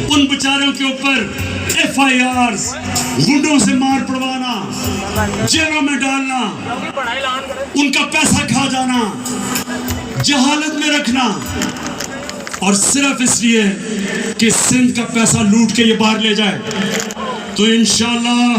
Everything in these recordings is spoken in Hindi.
उन बेचारों के ऊपर FIRs, गुंडों से मार पड़वाना, जेलों में डालना, उनका पैसा खा जाना, जहालत में रखना, और सिर्फ इसलिए कि सिंध का पैसा लूट के ये बाहर ले जाए। तो इंशाल्लाह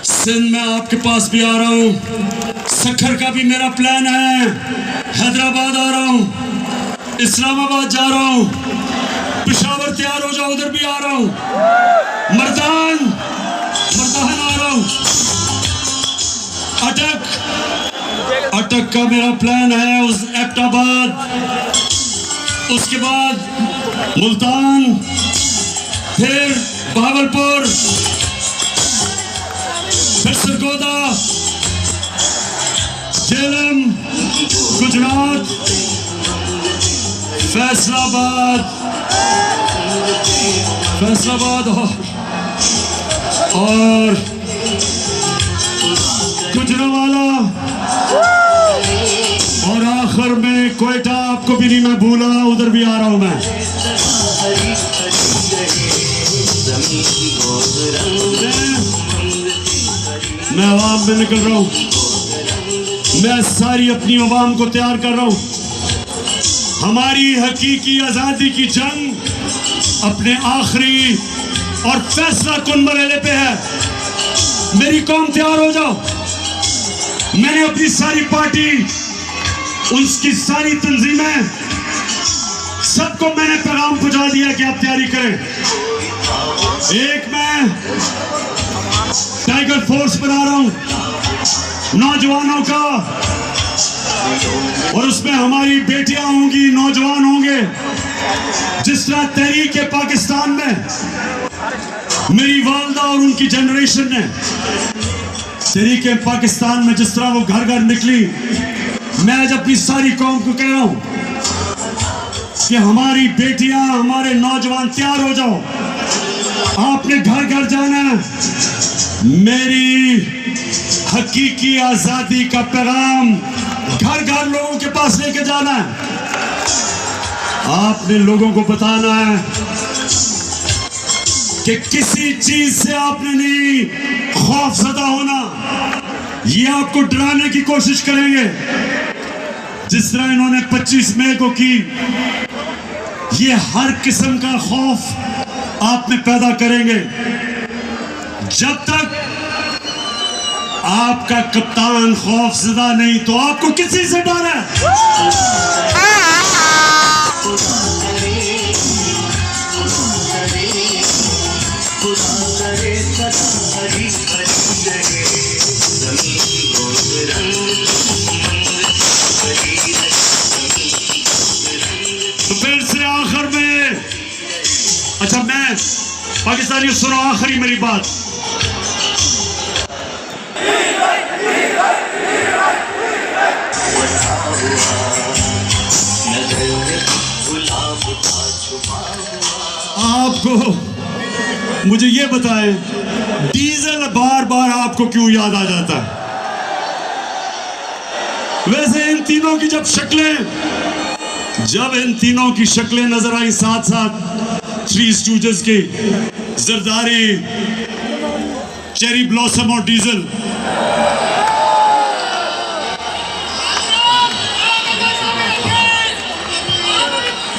सिंध में आपके पास भी आ रहा हूँ, सखर का भी मेरा प्लान है, हैदराबाद आ रहा हूँ, इस्लामाबाद जा रहा हूँ, पेशावर तैयार हो जाओ, उधर भी आ रहा हूँ, मर्दान आ रहा हूँ, अटक का मेरा प्लान है, उस एबटाबाद, उसके बाद मुल्तान, फिर बहावलपुर, फिर सरगोदा, झेलम, गुजरात, फैसलाबाद और गुजरावाला, और आखिर में कोयटा। आपको भी नहीं मैं भूला, उधर भी आ रहा हूं मैं। मैं आवाम में निकल रहा हूं, मैं सारी अपनी आवाम को तैयार कर रहा हूं। हमारी हकीकी आजादी की जंग अपने आखिरी और फैसला कुन मरहले पे है। मेरी कौम तैयार हो जाओ। मैंने अपनी सारी पार्टी, उसकी सारी तंजीमें, सबको मैंने पैगाम पहुंचा दिया कि आप तैयारी करें। एक मैं टाइगर फोर्स बना रहा हूं नौजवानों का, और उसमें हमारी बेटियां होंगी, नौजवान होंगे। जिस तरह तहरीक पाकिस्तान में मेरी वालदा और उनकी जनरेशन ने, तहरीक पाकिस्तान में जिस तरह वो घर घर निकली, मैं आज अपनी सारी कौम को कह रहा हूं कि हमारी बेटियां, हमारे नौजवान तैयार हो जाओ। आपने घर घर जाना है। मेरी हकीकी आजादी का पैगाम घर घर लोगों के पास लेके जाना है। आपने लोगों को बताना है कि किसी चीज से आपने नहीं खौफजदा होना। ये आपको डराने की कोशिश करेंगे, जिस तरह इन्होंने 25 मई को की। ये हर किस्म का खौफ आप में पैदा करेंगे। जब तक आपका कप्तान खौफजदा नहीं, तो आपको किसी से डर है? तो फिर से आखिर में, अच्छा मैं पाकिस्तानी सुनो आखिरी मेरी बात। आपको मुझे ये बताएं, डीजल बार बार आपको क्यों याद आ जाता है? वैसे इन तीनों की जब इन तीनों की शक्लें नजर आई साथ साथ, थ्री स्टूजेस की, जरदारी, चेरी ब्लॉसम और डीजल,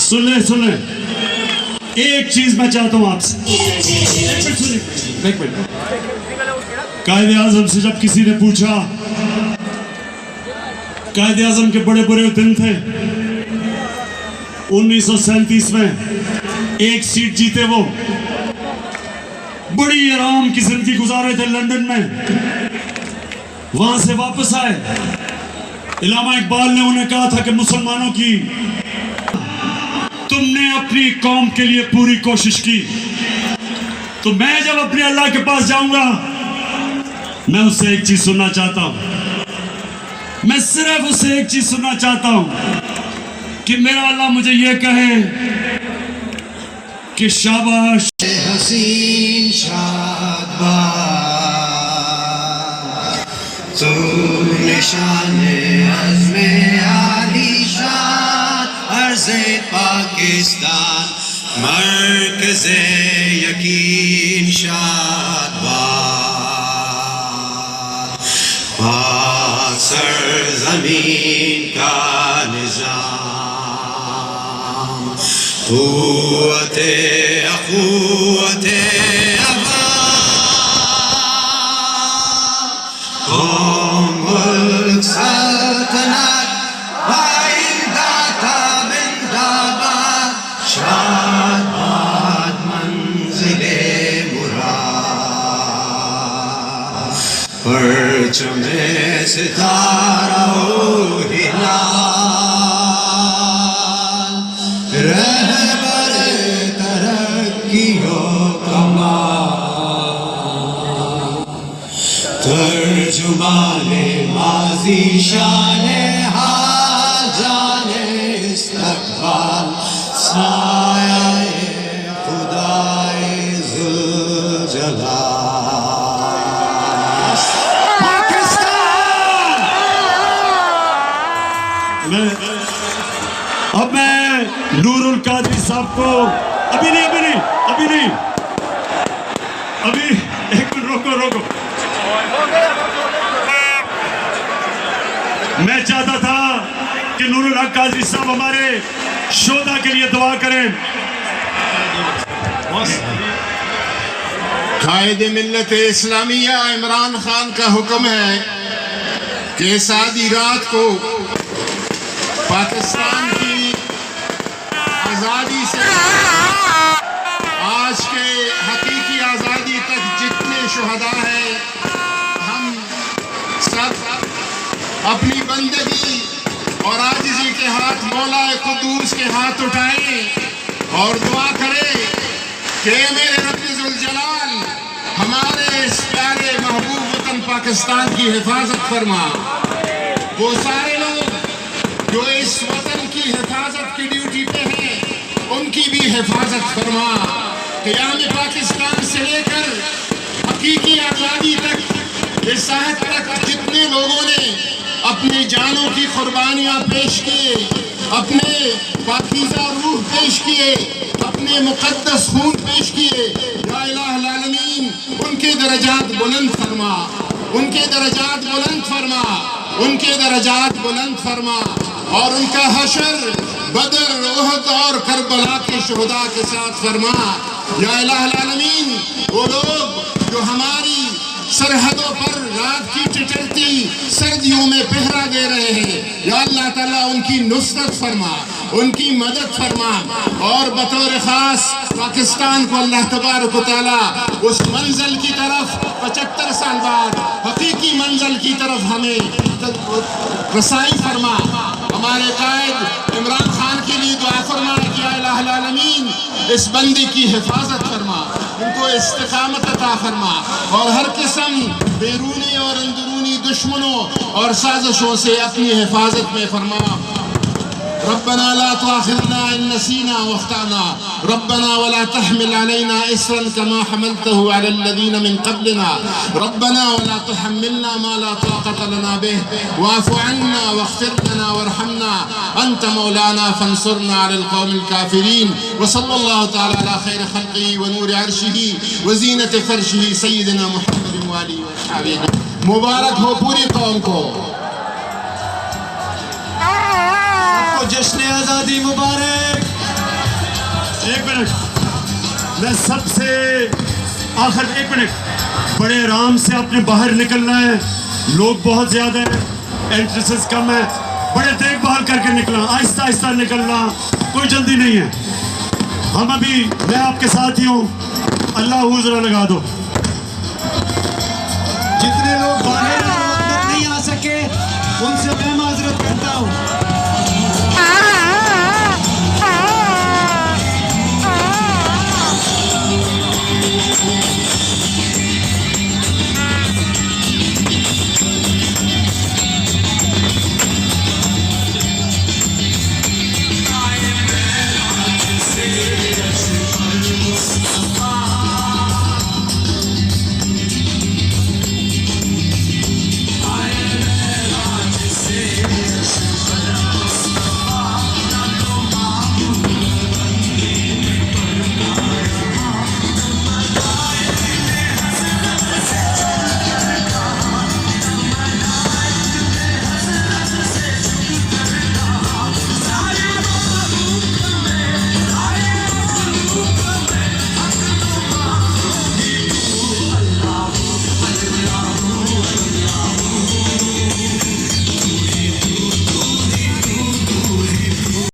सुन ले, एक चीज मैं चाहता हूं आपसे। कायदे आजम से जब किसी ने पूछा, कायदे आजम के बड़े बड़े दिन थे 1937 में, एक सीट जीते वो, बड़ी आराम की जिंदगी गुजारे थे लंदन में। वहां से वापस आए, इलामा इकबाल ने उन्हें कहा था कि मुसलमानों की, तुमने अपनी कौम के लिए पूरी कोशिश की, तो मैं जब अपने अल्लाह के पास जाऊंगा, मैं उससे एक चीज सुनना चाहता हूं। मैं सिर्फ उससे एक चीज सुनना चाहता हूं कि मेरा अल्लाह मुझे ये कहे कि शाबाश हसीन शाबाश, तू निशाने अज़्मे आलीशान, अर्ज़े पाकिस्तान मरकज़ यकीन शादबाद पाक सरज़मीन का निज़ाम क़ुव्वते अख़ुव्वते कौम मुल्क सल्तनत आइंदा ताबिंदाबाद शादात मंज़िले मुराद परचमे सितारा हिलाल रहबर तरक्कियों कमाल तर्जुमाने माज़ी शाने हाल जाने इस्तक़बाल साये खुदाए ज़ुल्जलाल पाकिस्तान। अब मैं नूरुल कादरी साहब को अभी नहीं अभी एक मिनट रोको। मैं चाहता था कि नूरुल हक कादरी साहब हमारे शोधा के लिए दुआ करें। कायदे मिल्लत इस्लामिया इमरान खान का हुक्म है कि इस आधी रात को पाकिस्तान की आज़ादी से आज के हकीकी आज़ादी तक जितने शुहदा हैं हम सब अपनी बंदगी और आजिज़ी के हाथ मौला कुद्दूस के हाथ उठाएं और दुआ करें कि मेरे रब्बे ज़ुल जलाल हमारे इस प्यारे महबूब वतन पाकिस्तान की हिफाजत फरमा। वो सारे लोग जो इस वतन की हिफाजत की ड्यूटी पे हैं उनकी भी हिफाजत फरमा। क़याम पाकिस्तान से लेकर हकीकी आज़ादी तक इस साहब तक जितने लोगों ने अपनी जानों की कुर्बानियाँ पेश किए, अपने पाकीज़ा रूह पेश किए, अपने मुक़द्दस खून पेश किए, या इलाहुल आलमीन उनके दरजात बुलंद फरमा, उनके दरजात बुलंद फरमा, उनके दरजात बुलंद फरमा और उनका हशर बदर, उहद और करबला के शुहदा के साथ फरमा। या इलाहुल आलमीन वो लोग जो हमारी सरहदों पर रात की टिटरती सर्दियों में पहरा दे रहे हैं, या अल्लाह ताला उनकी नुसरत फरमा, उनकी मदद फरमा और बतौर ख़ास पाकिस्तान को अल्लाह तबारक व तआला उस मंजिल की तरफ 75 साल बाद हकीकी मंजिल की तरफ हमें रसाई फरमा। हमारे कायद इमरान खान के लिए दुआ फरमा कि या इलाहुल आलमीन इस बंदी की हिफाजत फरमा, उनको इस्तिकामत अता फरमा और हर किस्म बैरूनी और अंदरूनी दुश्मनों और साजिशों से अपनी हिफाजत में फरमा। रब्बना ला तुआखिज़ना इन नसीना व अख्ताना रब्बना वला तहमिल अलैना इसरन कमा हमलतहु अलल लज़ीना मिन क़ब्लिना रब्बना वला तुहम्मिलना मा ला ताक़त लना बिहि वाफ़ु अन्ना वग़फ़िर लना वरहमना अंत मौलाना फंसुरना अलल क़ौमिल काफ़िरीन व सल्लल्लाहु तआला अला खैरि ख़ल्क़िही व नूरि अर्शिही व ज़ीनति फ़र्शिही सय्यिदिना मुहम्मदिन व आलिहि व अस्हाबिही। मुबारक हो पूरी कौम को। जश्न आज़ादी मुबारक। एक मिनट, मैं सबसे आखिर एक मिनट, बड़े आराम से आपने बाहर निकलना है, लोग बहुत ज़्यादा हैं, एंट्रेंसेस कम है, बड़े देखभाल करके निकलना, आहिस्ता आहिस्ता निकलना, कोई जल्दी नहीं है। हम अभी मैं आपके साथ ही हूँ, अल्लाह हुज़रा लगा दो। जितने लोग बाहर नहीं आ सके उनसे मैं माजरत करता हूँ।